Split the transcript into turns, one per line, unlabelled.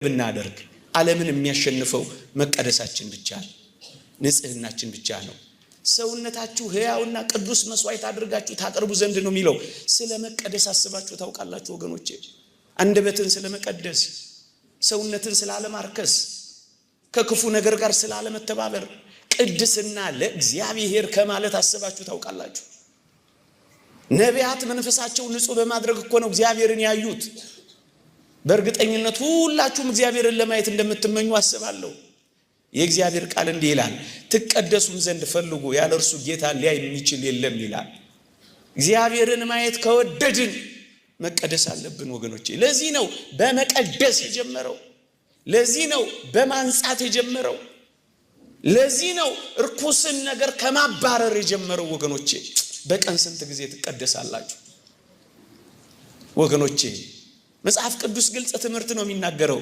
ብናደርግ ዓለምን የሚያሸንፈው መቀደሳችን ብቻ ነው፣ ንጽህናችን ብቻ ነው። ሰውነታችሁ ሕያውና ቅዱስ መስዋዕት አድርጋችሁ ታቀርቡ ዘንድ ነው የሚለው። ስለ መቀደስ አስባችሁ ታውቃላችሁ ወገኖቼ? አንደበትን ስለ መቀደስ፣ ሰውነትን ስለ አለማርከስ፣ ከክፉ ነገር ጋር ስለ አለመተባበር፣ ቅድስና ለእግዚአብሔር ከማለት አስባችሁ ታውቃላችሁ? ነቢያት መንፈሳቸው ንጹህ በማድረግ እኮ ነው እግዚአብሔርን ያዩት። በእርግጠኝነት ሁላችሁም እግዚአብሔርን ለማየት እንደምትመኙ አስባለሁ። የእግዚአብሔር ቃል እንዲህ ይላል፣ ትቀደሱም ዘንድ ፈልጉ፣ ያለ እርሱ ጌታ ሊያይ የሚችል የለም ይላል። እግዚአብሔርን ማየት ከወደድን መቀደስ አለብን ወገኖቼ። ለዚህ ነው በመቀደስ የጀመረው። ለዚህ ነው በማንጻት የጀመረው። ለዚህ ነው እርኩስን ነገር ከማባረር የጀመረው ወገኖቼ። በቀን ስንት ጊዜ ትቀደሳላችሁ ወገኖቼ? መጽሐፍ ቅዱስ ግልጽ ትምህርት ነው የሚናገረው።